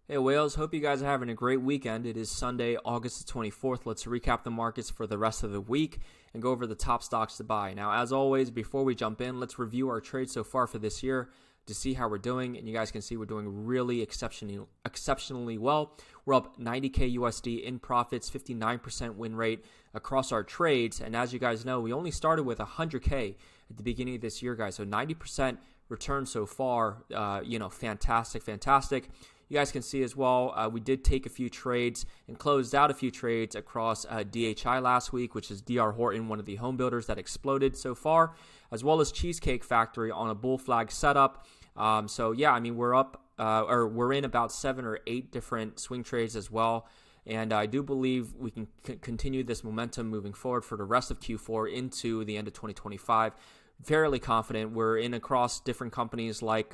Hey whales, hope you guys are having a great weekend. It is Sunday, August the 24th. Let's recap the markets for the rest of the week and go over the top stocks to buy. Now, as always, before we jump in, let's review our trades so far for this year to see how we're doing. And you guys can see we're doing really exceptionally well. We're up 90K USD in profits, 59% win rate across our trades. And as you guys know, we only started with 100K at the beginning of this year, guys. So 90% return so far, fantastic. You guys can see as well, we did take a few trades and closed out a few trades across DHI last week, which is DR Horton, one of the home builders that exploded so far, as well as Cheesecake Factory on a bull flag setup. We're up, we're in about 7 or 8 different swing trades as well. And I do believe we can continue this momentum moving forward for the rest of Q4 into the end of 2025. Fairly confident. We're in across different companies like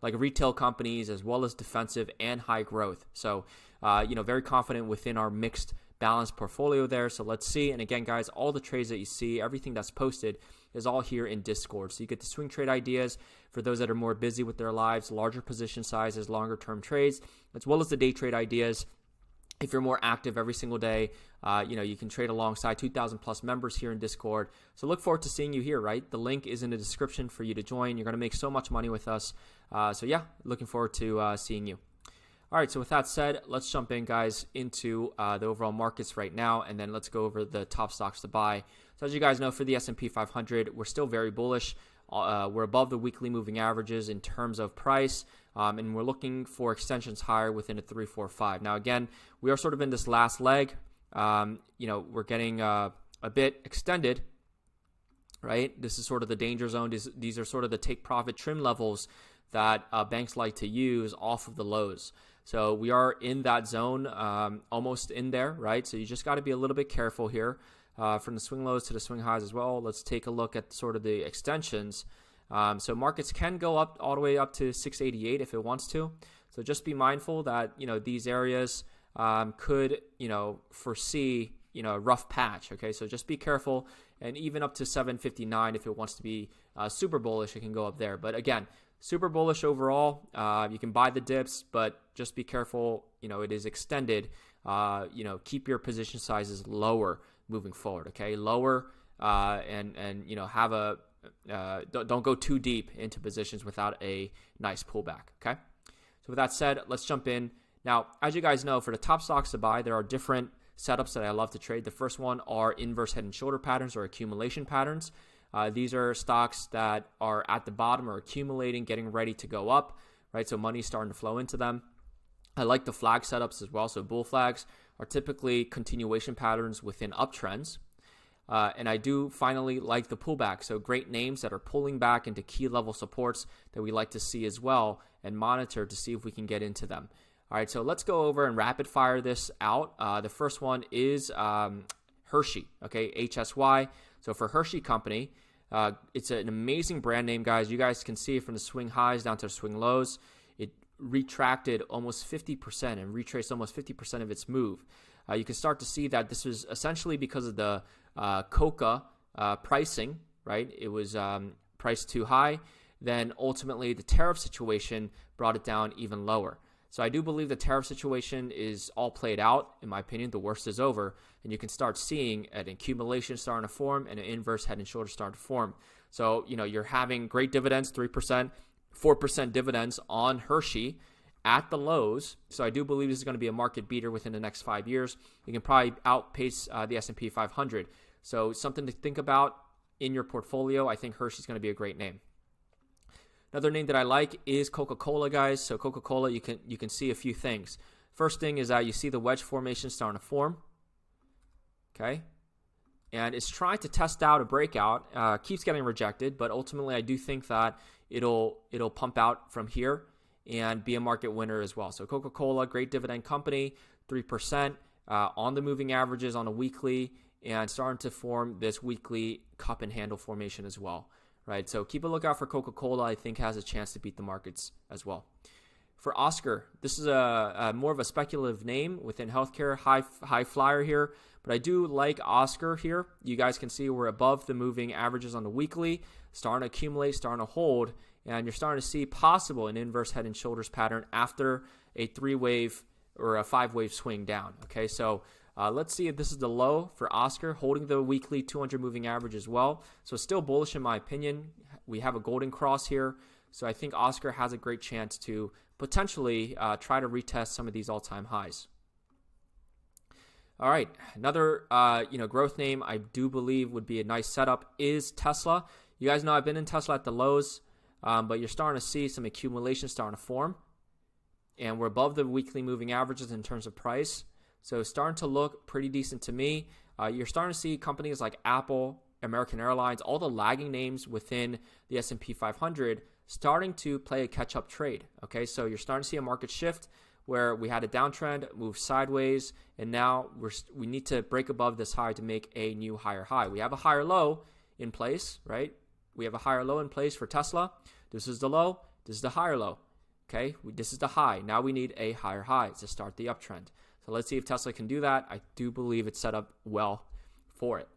retail companies, as well as defensive and high growth. So, very confident within our mixed balanced portfolio there. So let's see. And again, guys, all the trades that you see, everything that's posted is all here in Discord. So you get the swing trade ideas for those that are more busy with their lives, larger position sizes, longer term trades, as well as the day trade ideas. If you're more active every single day, you can trade alongside 2,000 plus members here in Discord. So look forward to seeing you here, right? The link is in the description for you to join. You're going to make so much money with us. Looking forward to seeing you. All right, so with that said, let's jump in, guys, into the overall markets right now, and then let's go over the top stocks to buy. So as you guys know, for the S&P 500, we're still very bullish. We're above the weekly moving averages in terms of price, and we're looking for extensions higher within a 3, 4, 5. Now, again, we are sort of in this last leg. We're getting a bit extended, right? This is sort of the danger zone. These are sort of the take profit trim levels that banks like to use off of the lows. So we are in that zone, almost in there, right? So you just got to be a little bit careful here. From the swing lows to the swing highs as well. Let's take a look at sort of the extensions. So markets can go up all the way up to 688 if it wants to. So just be mindful that, these areas could, foresee, a rough patch. Okay, so just be careful. And even up to 759, if it wants to be super bullish, it can go up there. But again, super bullish overall. You can buy the dips, but just be careful. It is extended. Keep your position sizes lower moving forward, okay? Lower and have a don't go too deep into positions without a nice pullback, okay? So with that said, let's jump in. Now, as you guys know, for the top stocks to buy, there are different setups that I love to trade. The first one are inverse head and shoulder patterns or accumulation patterns. These are stocks that are at the bottom or accumulating, getting ready to go up, right? So money's starting to flow into them. I like the flag setups as well. So bull flags are typically continuation patterns within uptrends. And I do finally like the pullback. So great names that are pulling back into key level supports that we like to see as well and monitor to see if we can get into them. All right, so let's go over and rapid fire this out. The first one is Hershey, okay, HSY. So for Hershey Company, it's an amazing brand name, guys. You guys can see it from the swing highs down to the swing lows. It retracted almost 50% and retraced almost 50% of its move. You can start to see that this was essentially because of the coca pricing, right? It was priced too high. Then ultimately the tariff situation brought it down even lower. So I do believe the tariff situation is all played out. In my opinion, the worst is over. And you can start seeing an accumulation starting to form and an inverse head and shoulder starting to form. So, you're having great dividends, 3%, 4% dividends on Hershey at the lows. So I do believe this is going to be a market beater within the next 5 years. You can probably outpace the S&P 500. So something to think about in your portfolio. I think Hershey's going to be a great name. Another name that I like is Coca-Cola, guys. So Coca-Cola, you can see a few things. First thing is that you see the wedge formation starting to form. Okay. And it's trying to test out a breakout. Keeps getting rejected, but ultimately I do think that it'll pump out from here and be a market winner as well. So Coca-Cola, great dividend company, 3% on the moving averages on a weekly, and starting to form this weekly cup and handle formation as well, right? So keep a lookout for Coca-Cola. I think has a chance to beat the markets as well. For Oscar, this is a more of a speculative name within healthcare, high flyer here, but I do like Oscar here. You guys can see we're above the moving averages on the weekly, starting to accumulate, starting to hold, and you're starting to see possible an inverse head and shoulders pattern after a 3-wave or a 5-wave swing down. Okay, so let's see if this is the low for Oscar, holding the weekly 200 moving average as well. So still bullish in my opinion. We have a golden cross here. So I think Oscar has a great chance to potentially try to retest some of these all-time highs. All right, another growth name I do believe would be a nice setup is Tesla. You guys know I've been in Tesla at the lows, but you're starting to see some accumulation starting to form. And we're above the weekly moving averages in terms of price. So starting to look pretty decent to me. You're starting to see companies like Apple, American Airlines, all the lagging names within the S&P 500 starting to play a catch-up trade. Okay, so you're starting to see a market shift where we had a downtrend, move sideways, and now we need to break above this high to make a new higher high. We have a higher low in place, right? We have a higher low in place for Tesla. This is the low. This is the higher low. Okay, this is the high. Now we need a higher high to start the uptrend. So let's see if Tesla can do that. I do believe it's set up well for it.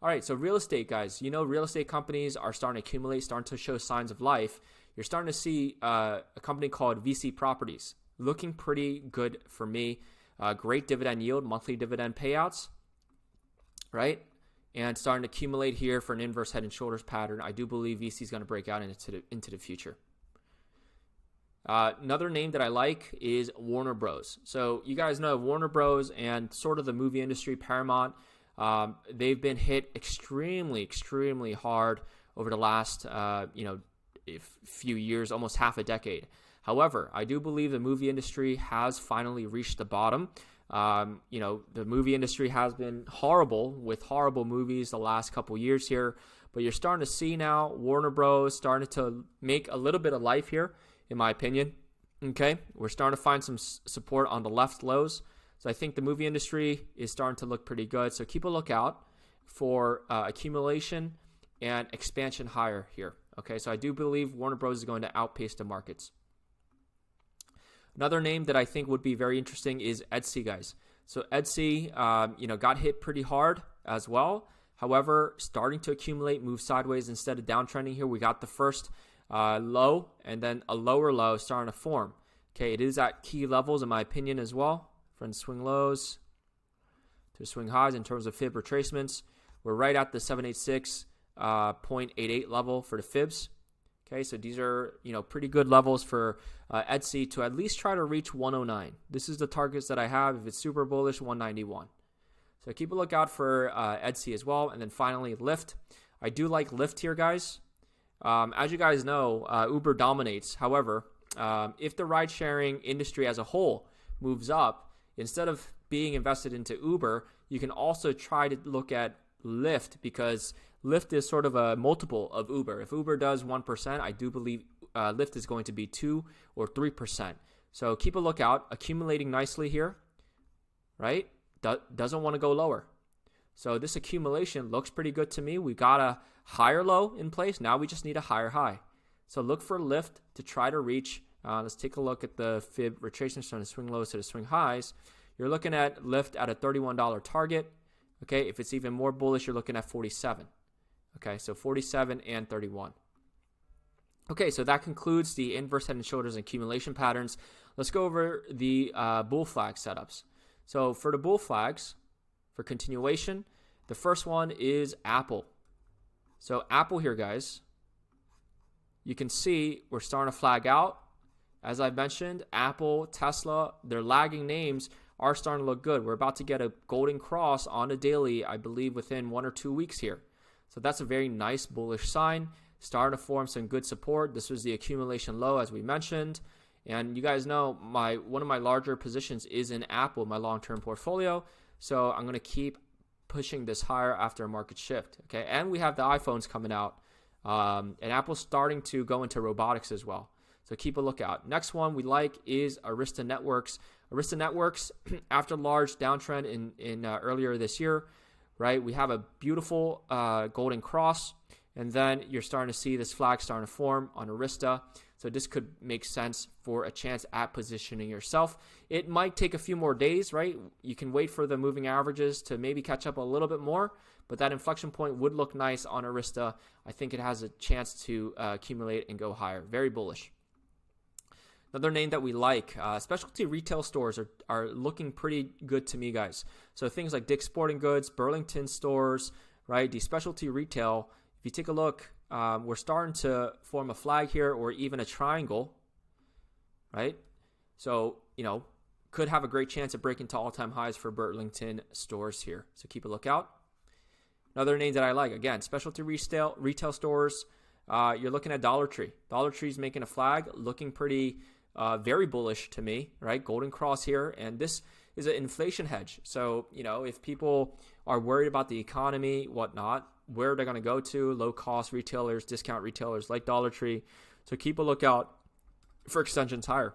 All right, so real estate, guys. You know, real estate companies are starting to accumulate, starting to show signs of life. You're starting to see a company called VC Properties looking pretty good for me. Great dividend yield, monthly dividend payouts, right? And starting to accumulate here for an inverse head and shoulders pattern. I do believe VC is going to break out into the future. Another name that I like is Warner Bros. So you guys know Warner Bros. And sort of the movie industry, Paramount, they've been hit extremely hard over the last few years, almost half a decade. However, I do believe the movie industry has finally reached the bottom. The movie industry has been horrible with horrible movies the last couple years here, but you're starting to see now Warner Bros. Starting to make a little bit of life here, in my opinion. Okay, we're starting to find some support on the left lows. So I think the movie industry is starting to look pretty good. So keep a lookout for accumulation and expansion higher here. Okay, so I do believe Warner Bros. Is going to outpace the markets. Another name that I think would be very interesting is Etsy, guys. So Etsy, got hit pretty hard as well. However, starting to accumulate, move sideways instead of downtrending here. We got the first low and then a lower low starting to form. Okay, it is at key levels in my opinion as well. From swing lows to swing highs in terms of fib retracements. We're right at the 786.88 level for the fibs. Okay, so these are pretty good levels for Etsy to at least try to reach 109. This is the targets that I have. If it's super bullish, 191. So keep a lookout for Etsy as well. And then finally, Lyft. I do like Lyft here, guys. As you guys know, Uber dominates. However, if the ride-sharing industry as a whole moves up, instead of being invested into Uber, you can also try to look at Lyft because Lyft is sort of a multiple of Uber. If Uber does 1%, I do believe Lyft is going to be 2 or 3%. So keep a lookout, accumulating nicely here, right? Doesn't want to go lower. So this accumulation looks pretty good to me. We got a higher low in place. Now we just need a higher high. So look for Lyft to try to reach. Let's take a look at the fib retracements from the swing lows to the swing highs. You're looking at Lyft at a $31 target. Okay, if it's even more bullish, you're looking at 47. Okay, so 47 and 31. Okay, so that concludes the inverse head and shoulders and accumulation patterns. Let's go over the bull flag setups. So for the bull flags, for continuation, the first one is Apple. So Apple here, guys, you can see we're starting to flag out. As I mentioned, Apple, Tesla, their lagging names are starting to look good. We're about to get a golden cross on a daily, I believe, within 1 or 2 weeks here. So that's a very nice bullish sign. Starting to form some good support. This was the accumulation low, as we mentioned. And you guys know one of my larger positions is in Apple, my long-term portfolio. So I'm going to keep pushing this higher after a market shift. Okay, and we have the iPhones coming out. And Apple's starting to go into robotics as well. So keep a lookout. Next one we like is Arista Networks. Arista Networks, after large downtrend in earlier this year, right? We have a beautiful golden cross, and then you're starting to see this flag starting to form on Arista. So this could make sense for a chance at positioning yourself. It might take a few more days, right? You can wait for the moving averages to maybe catch up a little bit more, but that inflection point would look nice on Arista. I think it has a chance to accumulate and go higher. Very bullish. Another name that we like, specialty retail stores are looking pretty good to me, guys. So things like Dick's Sporting Goods, Burlington stores, right? The specialty retail, if you take a look, we're starting to form a flag here or even a triangle, right? So, could have a great chance of breaking to all-time highs for Burlington stores here. So keep a lookout. Another name that I like, again, specialty retail stores. You're looking at Dollar Tree. Dollar Tree's making a flag, looking pretty, very bullish to me, right? Golden cross here, and this is an inflation hedge. So, if people are worried about the economy, whatnot, where they're going to go to, low-cost retailers, discount retailers like Dollar Tree. So keep a lookout for extensions higher.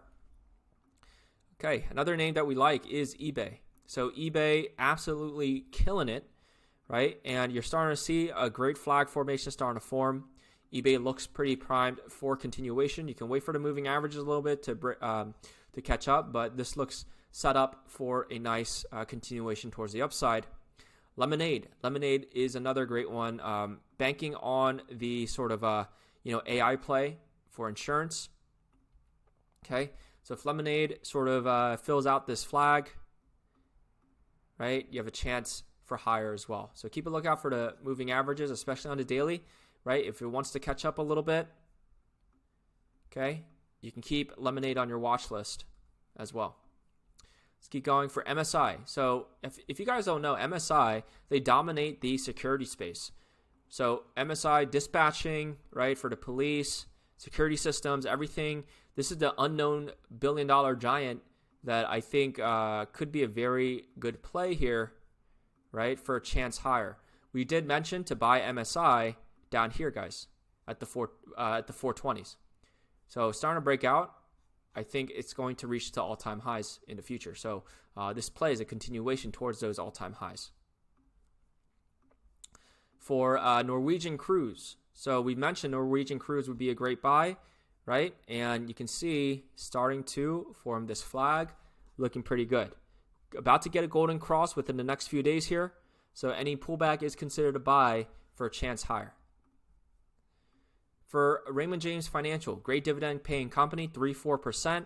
Okay, another name that we like is eBay. So eBay absolutely killing it, right? And you're starting to see a great flag formation starting to form. eBay looks pretty primed for continuation. You can wait for the moving averages a little bit to catch up, but this looks set up for a nice continuation towards the upside. Lemonade is another great one. Banking on the sort of AI play for insurance. Okay, so if Lemonade sort of fills out this flag, right, you have a chance for higher as well. So keep a lookout for the moving averages, especially on the daily, right? If it wants to catch up a little bit, okay, you can keep Lemonade on your watch list as well. Let's keep going for MSI. So if you guys don't know, MSI, they dominate the security space. So MSI dispatching, right, for the police, security systems, everything. This is the unknown billion-dollar giant that I think could be a very good play here, right, for a chance higher. We did mention to buy MSI down here, guys, at the 420s. So starting to break out. I think it's going to reach to all-time highs in the future. So this play is a continuation towards those all-time highs. For Norwegian Cruise. So we mentioned Norwegian Cruise would be a great buy, right? And you can see starting to form this flag, looking pretty good. About to get a golden cross within the next few days here. So any pullback is considered a buy for a chance higher. For Raymond James Financial, great dividend paying company, 3-4%,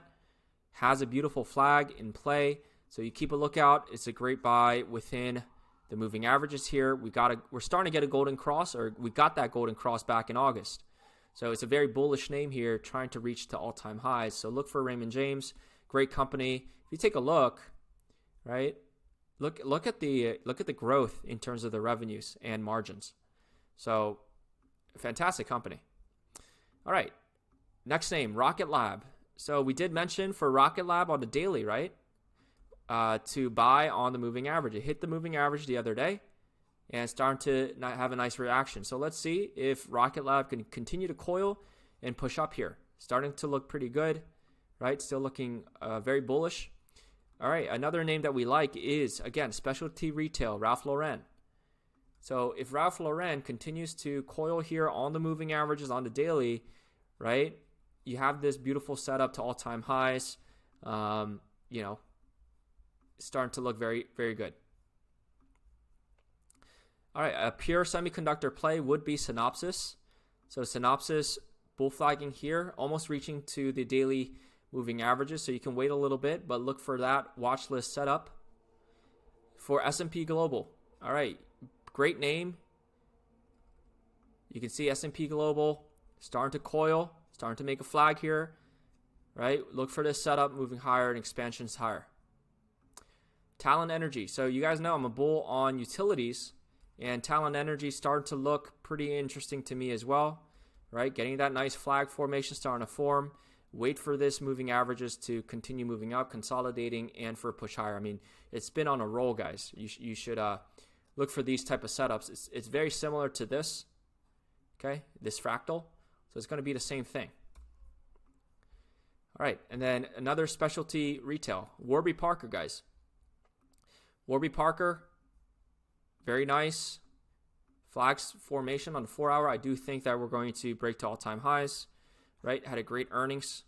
has a beautiful flag in play. So you keep a lookout. It's a great buy within the moving averages here. We're starting to get a golden cross, or we got that golden cross back in August. So it's a very bullish name here, trying to reach to all-time highs. So look for Raymond James, great company. If you take a look, right, look at the growth in terms of the revenues and margins. So fantastic company. All right, next name, Rocket Lab. So we did mention for Rocket Lab on the daily, right, to buy on the moving average. It hit the moving average the other day and starting to not have a nice reaction. So let's see if Rocket Lab can continue to coil and push up here. Starting to look pretty good, right? Still looking very bullish. All right, another name that we like is, again, specialty retail, Ralph Lauren. So if Ralph Lauren continues to coil here on the moving averages on the daily, right, you have this beautiful setup to all-time highs, starting to look very, very good. All right, a pure semiconductor play would be Synopsys. So Synopsys bull flagging here, almost reaching to the daily moving averages. So you can wait a little bit, but look for that watch list setup. For S&P Global, all right, great name. You can see S&P Global starting to coil, starting to make a flag here, right? Look for this setup moving higher and expansions higher. Talon Energy. So you guys know I'm a bull on utilities, and Talon Energy started to look pretty interesting to me as well, right? Getting that nice flag formation starting to form. Wait for this moving averages to continue moving up, consolidating, and for a push higher. I mean, it's been on a roll, guys. You should look for these type of setups. It's very similar to this, okay, this fractal. So it's going to be the same thing. All right, and then another specialty retail, Warby Parker, guys. Warby Parker, very nice. Flags formation on the 4-hour. I do think that we're going to break to all-time highs, right? Had a great earnings,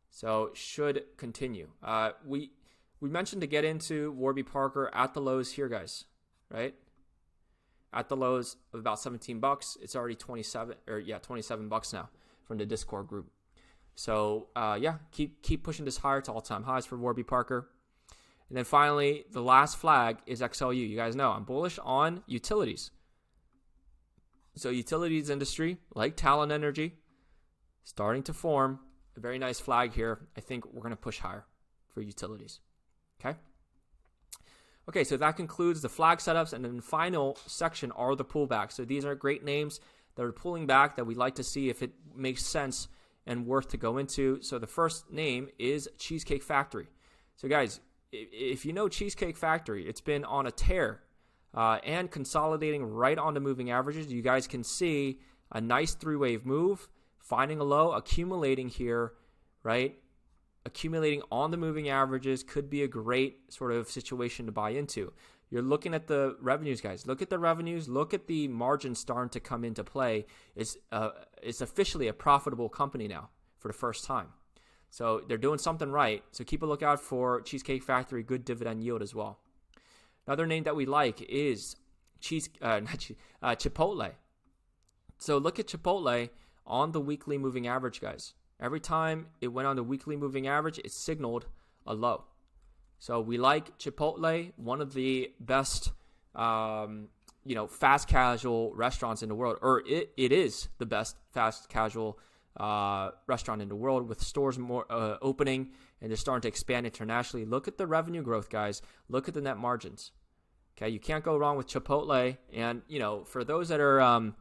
so should continue. We mentioned to get into Warby Parker at the lows here, guys, right? At the lows of about $17. It's already $27 now from the Discord group. So yeah, keep pushing this higher to all-time highs for Warby Parker. And then finally, the last flag is XLU. You guys know I'm bullish on utilities. So utilities industry, like Talon Energy, starting to form a very nice flag here. I think we're going to push higher for utilities. Okay. Okay, so that concludes the flag setups, and then the final section are the pullbacks. So these are great names that are pulling back that we'd like to see if it makes sense and worth to go into. So the first name is Cheesecake Factory. So guys, if you know Cheesecake Factory, it's been on a tear and consolidating right onto moving averages. You guys can see a nice three-wave move, finding a low, accumulating here, right? Accumulating on the moving averages could be a great sort of situation to buy into. You're looking at the revenues, guys. Look at the revenues. Look at the margins starting to come into play. It's officially a profitable company now for the first time. So they're doing something right. So keep a lookout for Cheesecake Factory, good dividend yield as well. Another name that we like is Chipotle. So look at Chipotle on the weekly moving average, guys. Every time it went on the weekly moving average, it signaled a low. So we like Chipotle, one of the best, fast casual restaurants in the world, or it is the best fast casual restaurant in the world, with stores more opening, and they're starting to expand internationally. Look at the revenue growth, guys. Look at the net margins. Okay, you can't go wrong with Chipotle. And for those that are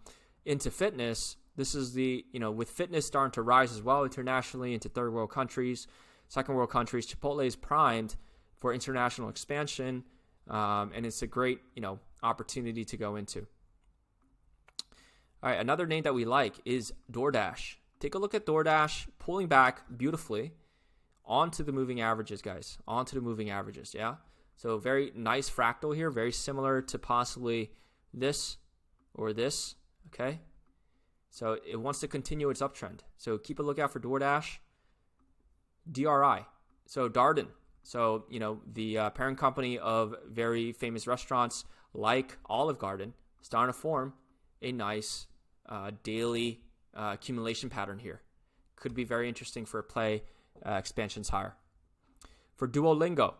into fitness, this is with fitness starting to rise as well internationally into third world countries, second world countries. Chipotle is primed for international expansion, and it's a great opportunity to go into. All right, another name that we like is DoorDash. Take a look at DoorDash pulling back beautifully onto the moving averages, guys. Onto the moving averages, yeah? So very nice fractal here, very similar to possibly this or this, okay? So it wants to continue its uptrend. So keep a lookout for DoorDash. DRI, so Darden. So, the parent company of very famous restaurants like Olive Garden, starting to form a nice daily accumulation pattern here. Could be very interesting for a play expansions higher. For Duolingo,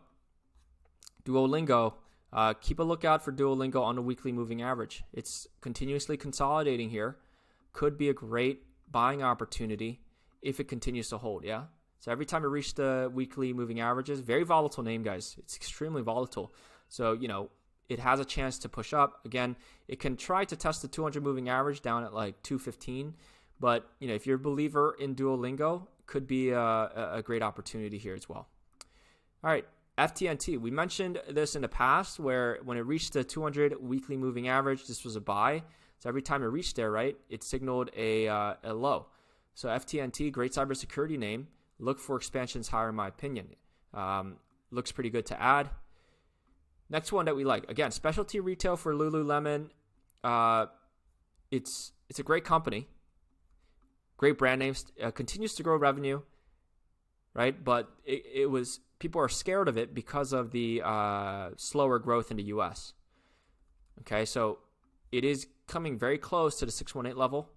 keep a lookout for Duolingo on the weekly moving average. It's continuously consolidating here. Could be a great buying opportunity if it continues to hold, yeah? So every time it reaches the weekly moving averages, very volatile name, guys. It's extremely volatile. So, it has a chance to push up. Again, it can try to test the 200 moving average down at like 215. But, if you're a believer in Duolingo, could be a great opportunity here as well. All right, FTNT. We mentioned this in the past where when it reached the 200 weekly moving average, this was a buy. So every time it reached there, right, it signaled a low. So FTNT, great cybersecurity name. Look for expansions higher, in my opinion. Looks pretty good to add. Next one that we like, again, specialty retail for Lululemon. It's a great company, great brand names. Continues to grow revenue, right? But people are scared of it because of the slower growth in the U.S. Okay, so it is coming very close to the 618 level.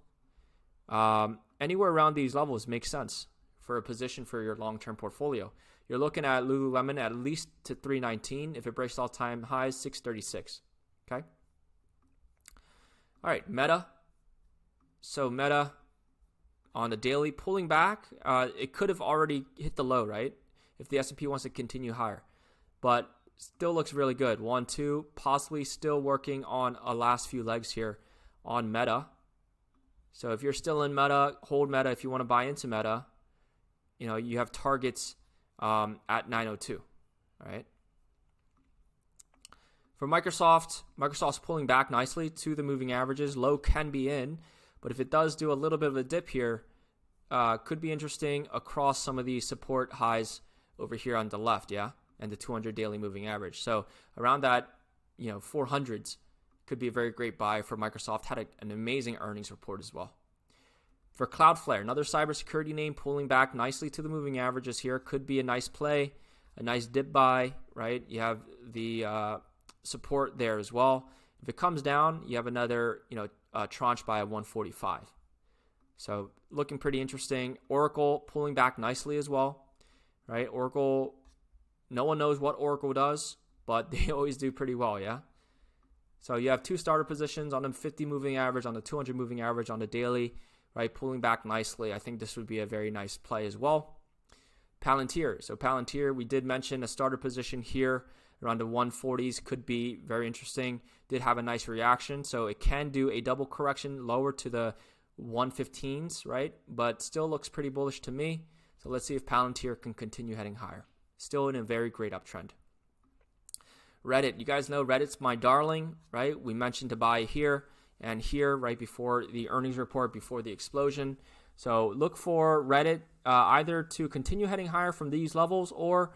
Anywhere around these levels makes sense for a position for your long-term portfolio. You're looking at Lululemon at least to 319. If it breaks all-time highs, 636. Okay? All right, Meta. So Meta on the daily pulling back. It could have already hit the low, right? If the S&P wants to continue higher. But still looks really good. 1, 2, possibly still working on a last few legs here on Meta. So if you're still in Meta, hold Meta. If you want to buy into Meta, you have targets at 902, all right? For Microsoft's pulling back nicely to the moving averages. Low can be in, but if it does do a little bit of a dip here, could be interesting across some of these support highs over here on the left, yeah? And the 200 daily moving average. So around that, 400s could be a very great buy for Microsoft. Had an amazing earnings report as well. For Cloudflare, another cybersecurity name pulling back nicely to the moving averages here. Could be a nice play, a nice dip buy, right? You have the support there as well. If it comes down, you have another, tranche buy at 145. So looking pretty interesting. Oracle pulling back nicely as well, right? Oracle, no one knows what Oracle does, but they always do pretty well, yeah? So you have two starter positions on the 50 moving average, on the 200 moving average, on the daily, right? Pulling back nicely. I think this would be a very nice play as well. Palantir. So Palantir, we did mention a starter position here around the 140s could be very interesting. Did have a nice reaction. So it can do a double correction lower to the 115s, right? But still looks pretty bullish to me. So let's see if Palantir can continue heading higher. Still in a very great uptrend. Reddit. You guys know Reddit's my darling, right? We mentioned to buy here and here right before the earnings report, before the explosion. So look for Reddit either to continue heading higher from these levels or,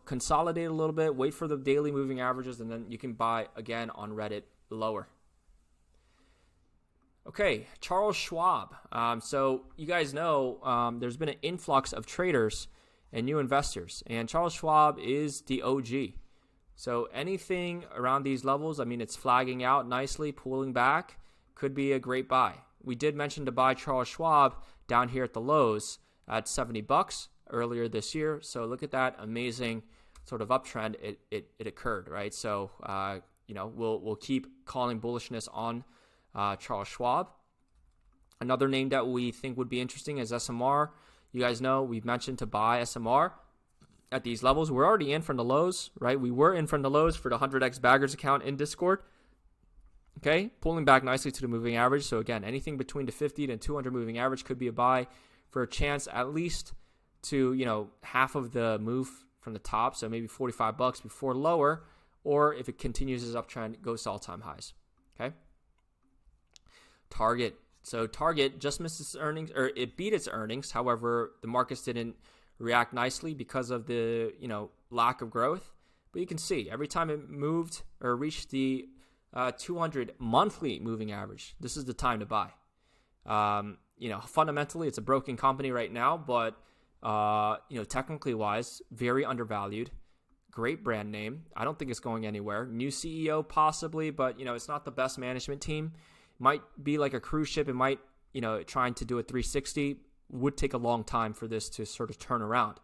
consolidate a little bit, wait for the daily moving averages, and then you can buy again on Reddit lower. Okay, Charles Schwab. So you guys know there's been an influx of traders and new investors, and Charles Schwab is the OG. So anything around these levels, it's flagging out nicely, pulling back, could be a great buy. We did mention to buy Charles Schwab down here at the lows at $70 earlier this year. So look at that amazing sort of uptrend. It occurred, right? So we'll keep calling bullishness on Charles Schwab. Another name that we think would be interesting is SMR. You guys know we've mentioned to buy SMR at these levels. We're already in from the lows, right? We were in from the lows for the 100x baggers account in Discord. Okay, pulling back nicely to the moving average. So again, anything between the 50 to 200 moving average could be a buy for a chance at least to, half of the move from the top. So maybe $45 before lower, or if it continues its uptrend, goes to all-time highs. Okay. Target. So Target just missed its earnings, or it beat its earnings. However, the markets didn't react nicely because of the, lack of growth. But you can see every time it moved or reached the 200 monthly moving average, this is the time to buy. Fundamentally, it's a broken company right now, but, technically wise, very undervalued. Great brand name. I don't think it's going anywhere. New CEO possibly, but, it's not the best management team. Might be like a cruise ship. It might, trying to do a 360 would take a long time for this to sort of turn around.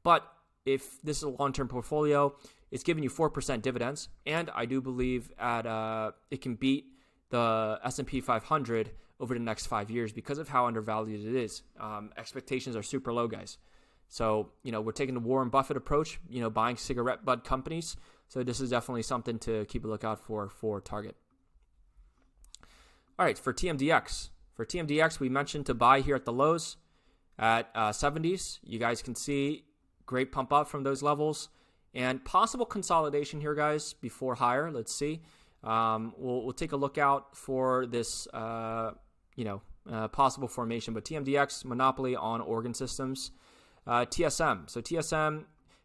But if this is a long-term portfolio, it's giving you 4% dividends, and I do believe it can beat the S&P 500 over the next 5 years because of how undervalued it is. Expectations are super low, guys. So, we're taking the Warren Buffett approach, buying cigarette butt companies. So this is definitely something to keep a lookout for Target. All right, for TMDX. For TMDX, we mentioned to buy here at the lows at 70s. You guys can see great pump up from those levels. And possible consolidation here, guys, before higher. Let's see. We'll take a look out for this, possible formation. But TMDX, monopoly on organ systems. TSM. So TSM,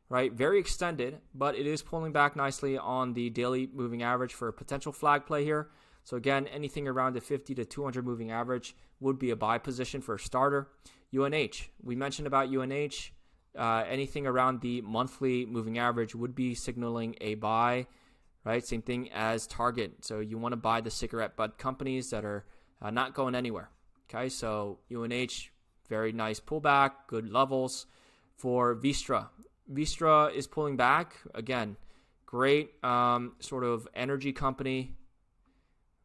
right, very extended, but it is pulling back nicely on the daily moving average for a potential flag play here. So again, anything around the 50 to 200 moving average would be a buy position for a starter. UNH. We mentioned about UNH. Anything around the monthly moving average would be signaling a buy, right? Same thing as Target. So you want to buy the cigarette butt companies that are not going anywhere. Okay, so UNH, very nice pullback, good levels. For Vistra. Vistra is pulling back. Again, great sort of energy company,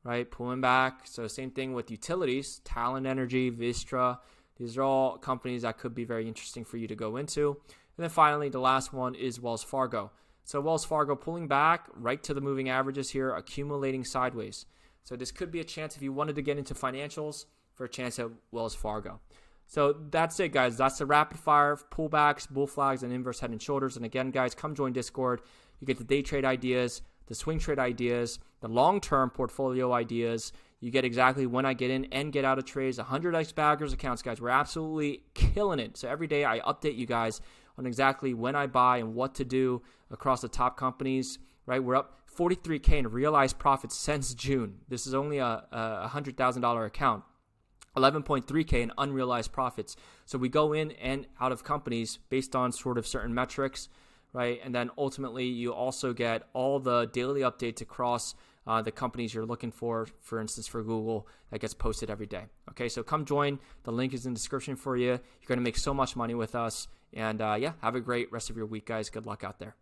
right? Pulling back. So same thing with utilities, Talon Energy, Vistra. These are all companies that could be very interesting for you to go into. And then finally, the last one is Wells Fargo. So Wells Fargo pulling back right to the moving averages here, accumulating sideways. So this could be a chance if you wanted to get into financials for a chance at Wells Fargo. So that's it, guys. That's the rapid fire pullbacks, bull flags, and inverse head and shoulders. And again, guys, come join Discord. You get the day trade ideas, the swing trade ideas, the long-term portfolio ideas. You get exactly when I get in and get out of trades, 100x baggers accounts, guys. We're absolutely killing it. So every day I update you guys on exactly when I buy and what to do across the top companies, right? We're up 43K in realized profits since June. This is only a $100,000 account. 11.3K in unrealized profits. So we go in and out of companies based on sort of certain metrics, right? And then ultimately you also get all the daily updates across the companies you're looking for instance, for Google, that gets posted every day. Okay, so come join. The link is in the description for you. You're going to make so much money with us. And yeah, have a great rest of your week, guys. Good luck out there.